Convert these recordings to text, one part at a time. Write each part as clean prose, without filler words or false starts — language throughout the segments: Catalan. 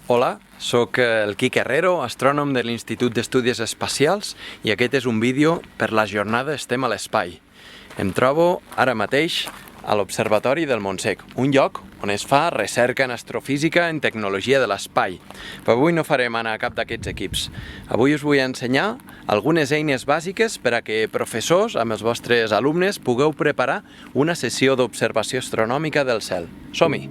Hola, sóc el Quique Herrero, astrònom de l'Institut d'Estudis Espacials, i aquest és un vídeo per la jornada Estem a l'Espai. Em trobo ara mateix a l'Observatori del Montsec, un lloc on es fa recerca en astrofísica en tecnologia de l'espai. Però avui no farem anar a cap d'aquests equips. Avui us vull ensenyar algunes eines bàsiques per a que professors, amb els vostres alumnes, pugueu preparar una sessió d'observació astronòmica del cel. Som-hi!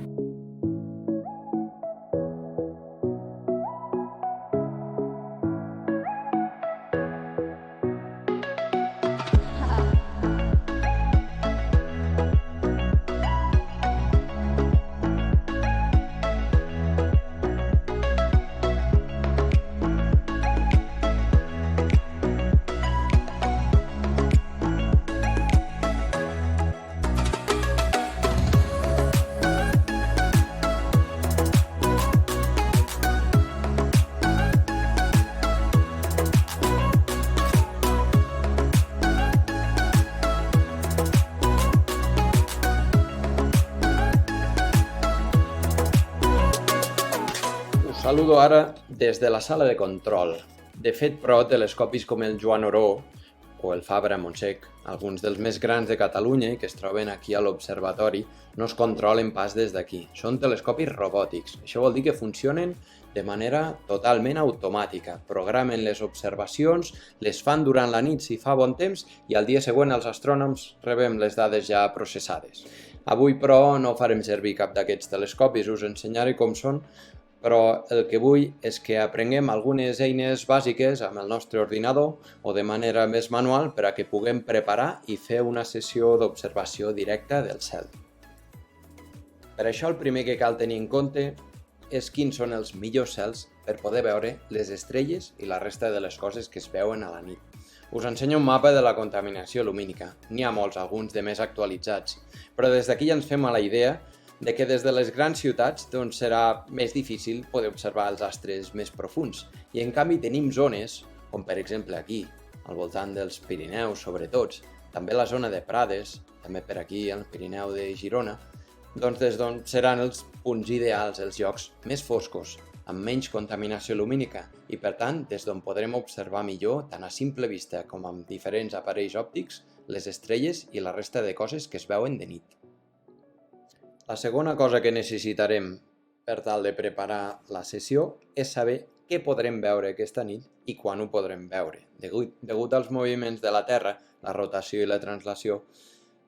Saludo ara des de la sala de control. De fet, però, telescopis com el Joan Oró o el Fabra Montsec, alguns dels més grans de Catalunya i que es troben aquí a l'observatori, no es controlen pas des d'aquí. Són telescopis robòtics. Això vol dir que funcionen de manera totalment automàtica. Programen les observacions, les fan durant la nit si fa bon temps i al dia següent els astrònoms rebem les dades ja processades. Avui, però, no farem servir cap d'aquests telescopis, us ensenyaré com són, però el que vull és que aprenguem algunes eines bàsiques amb el nostre ordinador o de manera més manual per a que puguem preparar i fer una sessió d'observació directa del cel. Per això el primer que cal tenir en compte és quins són els millors cels per poder veure les estrelles i la resta de les coses que es veuen a la nit. Us ensenyo un mapa de la contaminació lumínica. N'hi ha molts, alguns de més actualitzats, però des d'aquí ja ens fem a la idea de que des de les grans ciutats serà més difícil poder observar els astres més profuns. I en canvi tenim zones, com per exemple aquí, al voltant dels Pirineus sobretot, també la zona de Prades, també per aquí al Pirineu de Girona, des d'on seran els punts ideals, els llocs més foscos, amb menys contaminació lumínica i per tant des d'on podrem observar millor, tant a simple vista com amb diferents aparells òptics, les estrelles i la resta de coses que es veuen de nit. La segona cosa que necessitarem per tal de preparar la sessió és saber què podrem veure aquesta nit i quan ho podrem veure. Degut als moviments de la Terra, la rotació i la translació,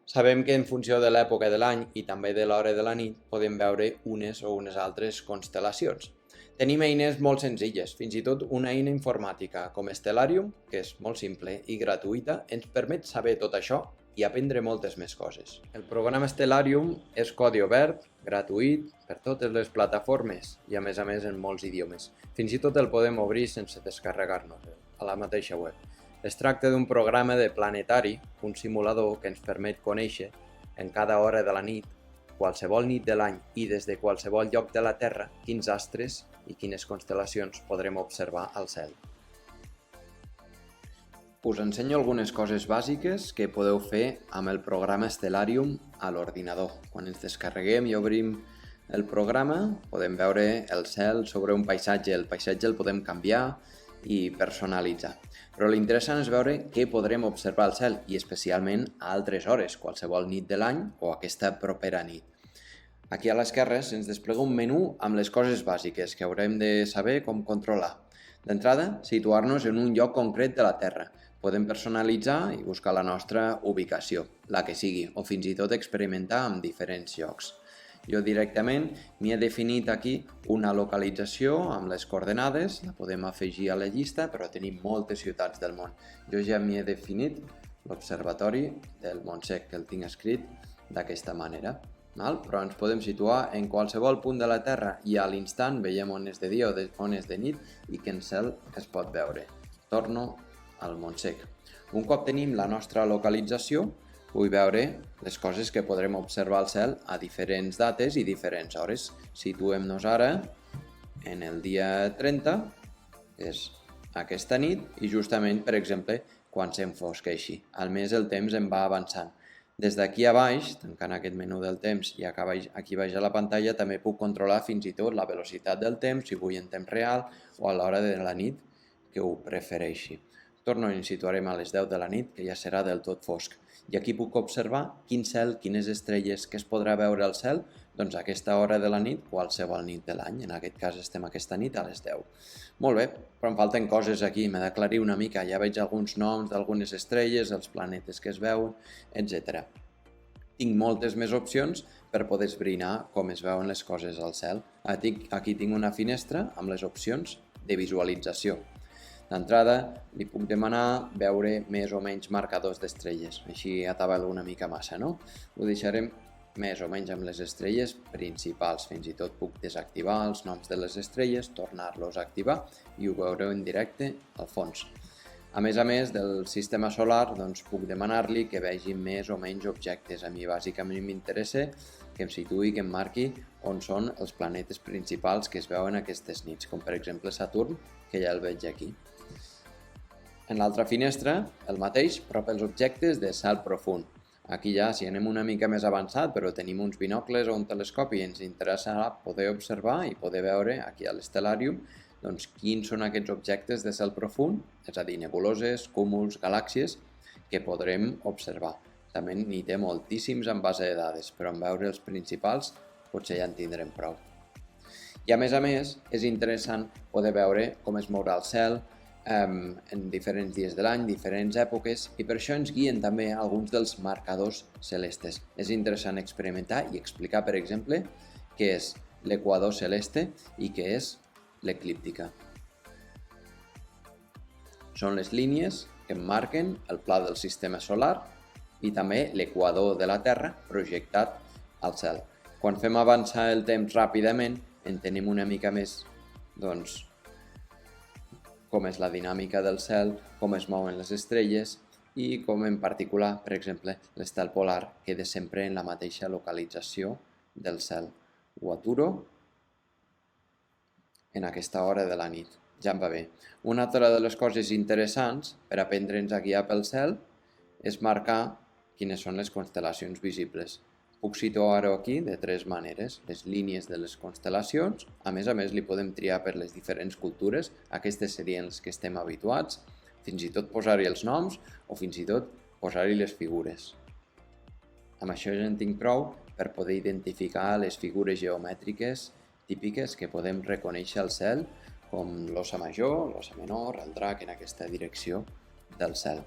sabem que en funció de l'època de l'any i també de l'hora de la nit podem veure unes o unes altres constel·lacions. Tenim eines molt senzilles, fins i tot una eina informàtica com Stellarium, que és molt simple i gratuïta, ens permet saber tot això i aprendre moltes més coses. El programa Stellarium és codi obert, gratuït, per totes les plataformes i a més en molts idiomes. Fins i tot el podem obrir sense descarregar-nos a la mateixa web. Es tracta d'un programa de planetari, un simulador que ens permet conèixer en cada hora de la nit, qualsevol nit de l'any i des de qualsevol lloc de la Terra, quins astres i quines constel·lacions podrem observar al cel. Us ensenyo algunes coses bàsiques que podeu fer amb el programa Stellarium a l'ordinador. Quan ens descarreguem i obrim el programa, podem veure el cel sobre un paisatge. El paisatge el podem canviar i personalitzar. Però l'interessant és veure què podrem observar al cel i especialment a altres hores, qualsevol nit de l'any o aquesta propera nit. Aquí a l'esquerra se'ns desplega un menú amb les coses bàsiques que haurem de saber com controlar. D'entrada, situar-nos en un lloc concret de la Terra. Podem personalitzar i buscar la nostra ubicació, la que sigui, o fins i tot experimentar amb diferents llocs. Jo directament m'hi he definit aquí una localització amb les coordenades, la podem afegir a la llista, però tenim moltes ciutats del món. Jo ja m'hi he definit l'Observatori del Montsec, que el tinc escrit d'aquesta manera. Però ens podem situar en qualsevol punt de la Terra i a l'instant veiem on és de dia o on és de nit i quin cel es pot veure. Torno al Montsec. Un cop tenim la nostra localització, vull veure les coses que podrem observar al cel a diferents dates i diferents hores. Situem-nos ara en el dia 30, que és aquesta nit, i justament, per exemple, quan s'enfosqueixi. Al mes el temps en va avançant. Des d'aquí a baix, tancant aquest menú del temps i aquí baix a la pantalla, també puc controlar fins i tot la velocitat del temps, si vull en temps real o a l'hora de la nit que ho prefereixi. Torno i ens situarem a les 10 de la nit, que ja serà del tot fosc. I aquí puc observar quin cel, quines estrelles, que es podrà veure al cel, doncs a aquesta hora de la nit, qualsevol nit de l'any. En aquest cas estem aquesta nit a les 10. Molt bé, però em falten coses aquí, m'he d'aclarir una mica. Ja veig alguns noms d'algunes estrelles, els planetes que es veuen, etc. Tinc moltes més opcions per poder esbrinar com es veuen les coses al cel. Aquí tinc una finestra amb les opcions de visualització. D'entrada, li puc demanar veure més o menys marcadors d'estrelles. Així atabalo una mica massa, no? Ho deixarem més o menys amb les estrelles principals. Fins i tot puc desactivar els noms de les estrelles, tornar-los a activar i ho veureu en directe al fons. A més del sistema solar, doncs puc demanar-li que vegi més o menys objectes. A mi bàsicament m'interessa que em situï, que em marqui on són els planetes principals que es veuen aquestes nits, com per exemple Saturn, que ja el veig aquí. En l'altra finestra, el mateix, però pels objectes de cel profund. Aquí ja, si anem una mica més avançat, però tenim uns binocles o un telescopi i ens interessarà poder observar i poder veure aquí a l'Stellarium doncs quins són aquests objectes de cel profund, és a dir, nebuloses, cúmuls, galàxies, que podrem observar. També n'hi té moltíssims en base de dades, però en veure els principals potser ja en tindrem prou. I a més, és interessant poder veure com es mourà el cel en diferents dies de l'any, diferents èpoques, i per això ens guien també alguns dels marcadors celestes. És interessant experimentar i explicar, per exemple, què és l'equador celeste i què és l'eclíptica. Són les línies que marquen el pla del sistema solar i també l'equador de la Terra projectat al cel. Quan fem avançar el temps ràpidament, entenem una mica més com és la dinàmica del cel, com es mouen les estrelles i com en particular, per exemple, l'estel polar queda sempre en la mateixa localització del cel. Ho aturo en aquesta hora de la nit. Ja em va bé. Una altra de les coses interessants per aprendre'ns a guiar pel cel és marcar quines són les constel·lacions visibles. Puc situar-ho aquí de tres maneres. Les línies de les constel·lacions, a més li podem triar per les diferents cultures, aquestes serien les que estem habituats, fins i tot posar-hi els noms o fins i tot posar-hi les figures. Amb això ja en tinc prou per poder identificar les figures geomètriques típiques que podem reconèixer al cel, com l'ossa major, l'ossa menor, el drac en aquesta direcció del cel.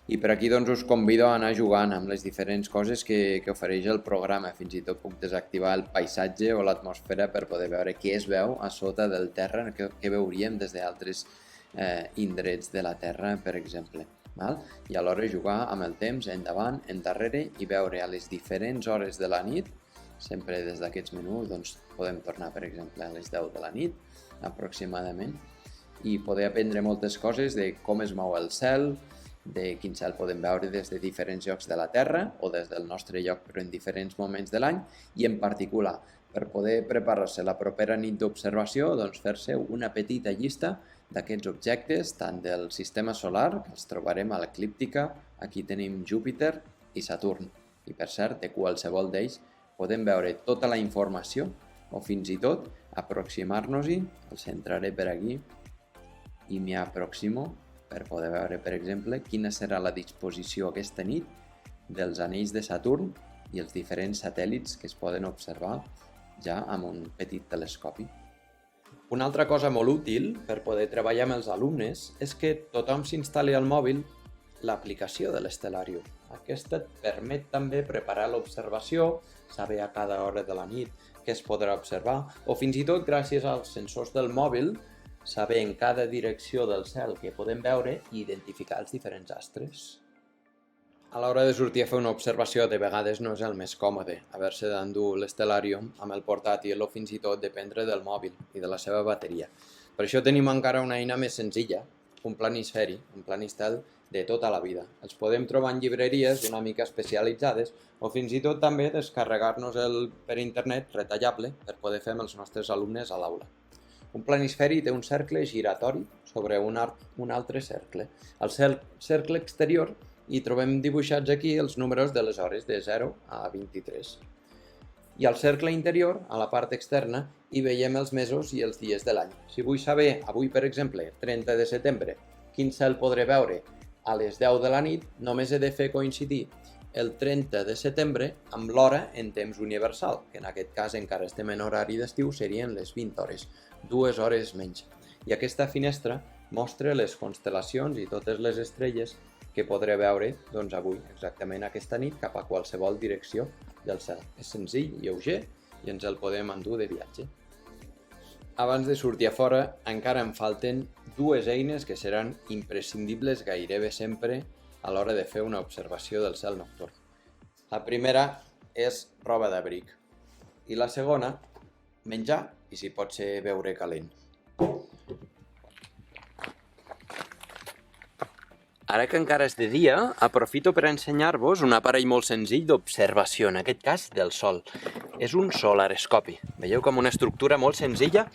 I per aquí us convido a anar jugant amb les diferents coses que ofereix el programa. Fins i tot puc desactivar el paisatge o l'atmosfera per poder veure què es veu a sota del terra, que veuríem des d'altres indrets de la Terra, per exemple. I alhora jugar amb el temps endavant, endarrere i veure a les diferents hores de la nit, sempre des d'aquests menús podem tornar, per exemple, a les 10 de la nit aproximadament, i poder aprendre moltes coses de com es mou el cel, de quin cel podem veure des de diferents llocs de la Terra o des del nostre lloc però en diferents moments de l'any, i en particular per poder preparar-se la propera nit d'observació, fer-se una petita llista d'aquests objectes, tant del sistema solar, que els trobarem a l'eclíptica, aquí tenim Júpiter i Saturn, i per cert, de qualsevol d'ells podem veure tota la informació o fins i tot aproximar-nos-hi, el centraré per aquí i m'hi aproximo per poder veure, per exemple, quina serà la disposició aquesta nit dels anells de Saturn i els diferents satèl·lits que es poden observar ja amb un petit telescopi. Una altra cosa molt útil per poder treballar amb els alumnes és que tothom s'instal·li al mòbil l'aplicació de l'Stellarium. Aquesta et permet també preparar l'observació, saber a cada hora de la nit què es podrà observar, o fins i tot gràcies als sensors del mòbil saber en cada direcció del cel que podem veure i identificar els diferents astres. A l'hora de sortir a fer una observació de vegades no és el més còmode haver-se d'endur l'Stellarium amb el portàtil o fins i tot dependre del mòbil i de la seva bateria. Per això tenim encara una eina més senzilla, un planisferi, un planistel de tota la vida. Els podem trobar en llibreries una mica especialitzades o fins i tot també descarregar-nos-el per internet retallable per poder fer amb els nostres alumnes a l'aula. Un planisferi té un cercle giratori sobre un altre cercle. El cercle exterior i trobem dibuixats aquí els números de les hores de 0 a 23. I al cercle interior, a la part externa, hi veiem els mesos i els dies de l'any. Si vull saber, avui per exemple, 30 de setembre, quin cel podré veure a les 10 de la nit, només he de fer coincidir el 30 de setembre amb l'hora en temps universal, que en aquest cas encara estem en horari d'estiu, serien les 20 hores, 2 hores menys. I aquesta finestra mostra les constel·lacions i totes les estrelles que podré veure avui, exactament aquesta nit, cap a qualsevol direcció del cel. És senzill, lleuger, i ens el podem endur de viatge. Abans de sortir a fora, encara em falten dues eines que seran imprescindibles gairebé sempre a l'hora de fer una observació del cel nocturn. La primera és roba d'abric i la segona, menjar i si pot ser beure calent. Ara que encara és de dia, aprofito per ensenyar-vos un aparell molt senzill d'observació, en aquest cas del sol. És un solarescopi. Veieu com una estructura molt senzilla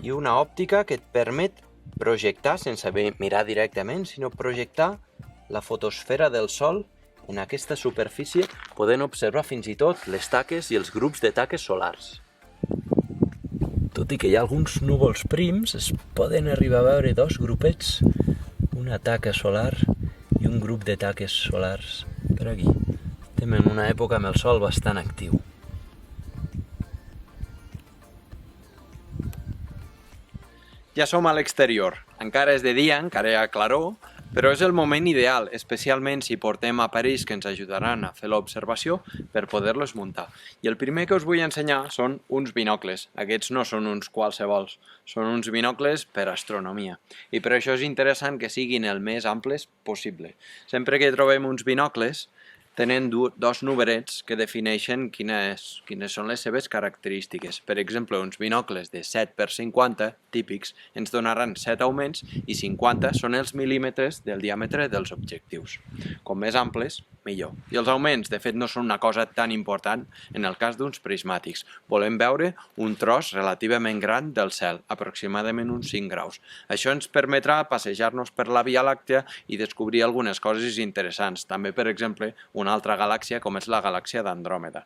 i una òptica que et permet projectar, sense mirar directament, sinó projectar la fotosfera del sol en aquesta superfície, podent observar fins i tot les taques i els grups de taques solars. Tot i que hi ha alguns núvols prims, es poden arribar a veure dos grupets, una taca solar i un grup de taques solars per aquí. Estem en una època amb el sol bastant actiu. Ja som a l'exterior. Encara és de dia, encara hi ha claror, però és el moment ideal, especialment si portem aparells que ens ajudaran a fer l'observació per poder-los muntar. I el primer que us vull ensenyar són uns binocles. Aquests no són uns qualsevols, són uns binocles per astronomia. I per això és interessant que siguin el més amples possible. Sempre que trobem uns binocles, tenen dos numerets que defineixen quines són les seves característiques. Per exemple, uns binocles de 7x50 típics ens donaran 7 augments i 50 són els mil·límetres del diàmetre dels objectius. Com més amples, millor. I els augments, de fet, no són una cosa tan important en el cas d'uns prismàtics. Volem veure un tros relativament gran del cel, aproximadament uns 5 graus. Això ens permetrà passejar-nos per la Via Làctea i descobrir algunes coses interessants. També, per exemple, una altra galàxia com és la galàxia d'Andròmeda.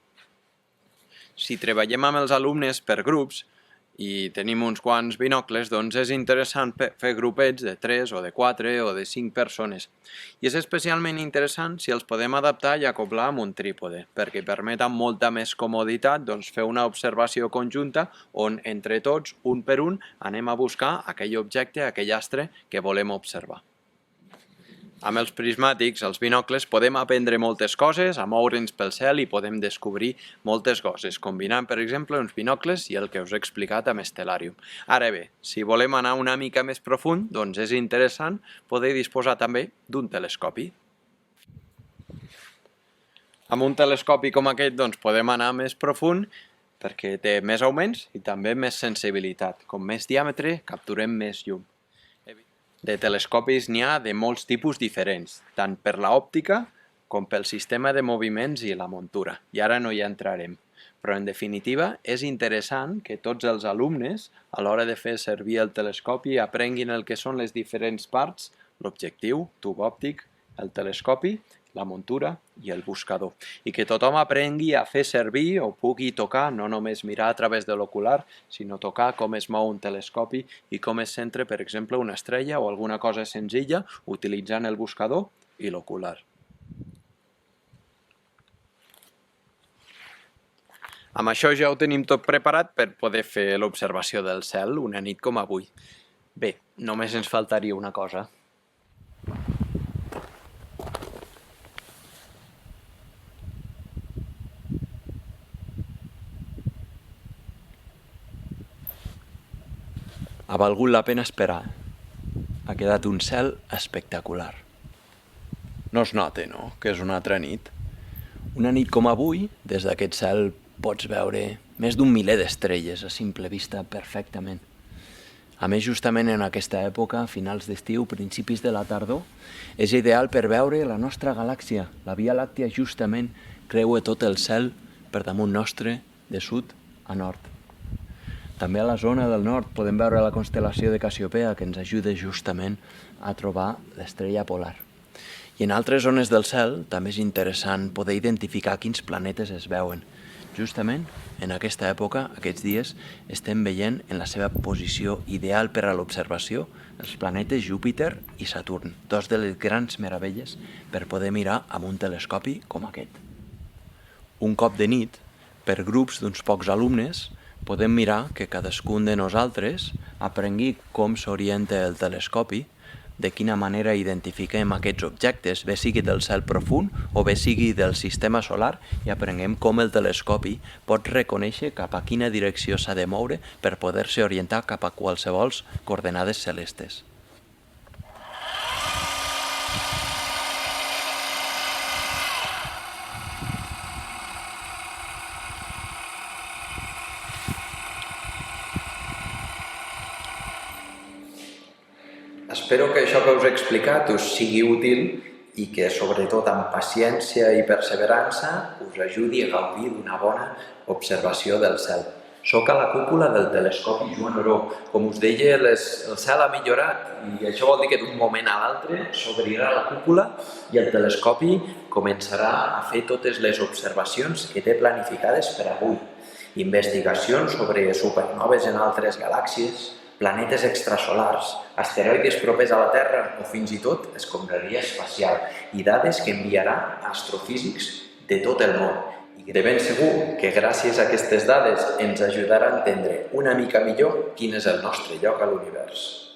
Si treballem amb els alumnes per grups i tenim uns quants binocles, doncs és interessant fer grupets de 3 o de 4 o de 5 persones. I és especialment interessant si els podem adaptar i acoblar amb un trípode, perquè permet amb molta més comoditat fer una observació conjunta on entre tots, un per un, anem a buscar aquell objecte, aquell astre que volem observar. Amb els prismàtics, els binocles, podem aprendre moltes coses, a moure'ns pel cel i podem descobrir moltes coses, combinant, per exemple, uns binocles i el que us he explicat amb Stellarium. Ara bé, si volem anar una mica més profund, doncs és interessant poder disposar també d'un telescopi. Amb un telescopi com aquest doncs, podem anar més profund perquè té més augments i també més sensibilitat. Com més diàmetre, capturem més llum. De telescopis n'hi ha de molts tipus diferents, tant per l'òptica com pel sistema de moviments i la muntura. I ara no hi entrarem. Però, en definitiva, és interessant que tots els alumnes, a l'hora de fer servir el telescopi, aprenguin el que són les diferents parts, l'objectiu, tub òptic, el telescopi, la muntura i el buscador. I que tothom aprengui a fer servir o pugui tocar, no només mirar a través de l'ocular, sinó tocar com es mou un telescopi i com es centra, per exemple, una estrella o alguna cosa senzilla utilitzant el buscador i l'ocular. Amb això ja ho tenim tot preparat per poder fer l'observació del cel una nit com avui. Bé, només ens faltaria una cosa. Ha valgut la pena esperar. Ha quedat un cel espectacular. No es nota, no?, que és una altra nit. Una nit com avui, des d'aquest cel pots veure més d'un miler d'estrelles a simple vista perfectament. A més, justament en aquesta època, finals d'estiu, principis de la tardor, és ideal per veure la nostra galàxia. La Via Làctea justament creua tot el cel per damunt nostre, de sud a nord. També a la zona del nord podem veure la constel·lació de Cassiopea, que ens ajuda justament a trobar l'estrella polar. I en altres zones del cel també és interessant poder identificar quins planetes es veuen. Justament en aquesta època, aquests dies, estem veient en la seva posició ideal per a l'observació els planetes Júpiter i Saturn, dos de les grans meravelles per poder mirar amb un telescopi com aquest. Un cop de nit, per grups d'uns pocs alumnes, podem mirar que cadascun de nosaltres aprengui com s'orienta el telescopi, de quina manera identifiquem aquests objectes, bé sigui del cel profund o bé sigui del sistema solar, i aprenguem com el telescopi pot reconèixer cap a quina direcció s'ha de moure per poder-se orientar cap a qualsevol coordenades celestes. Espero que això que us he explicat us sigui útil i que, sobretot amb paciència i perseverança, us ajudi a gaudir d'una bona observació del cel. Soc a la cúpula del telescopi Joan Oró. Com us deia, el cel ha millorat i això vol dir que d'un moment a l'altre s'obrirà la cúpula i el telescopi començarà a fer totes les observacions que té planificades per avui. Investigacions sobre supernoves en altres galàxies, planetes extrasolars, asteroides propers a la Terra o fins i tot escombraria espacial i dades que enviarà astrofísics de tot el món. I de ben segur que gràcies a aquestes dades ens ajudarà a entendre una mica millor quin és el nostre lloc a l'univers.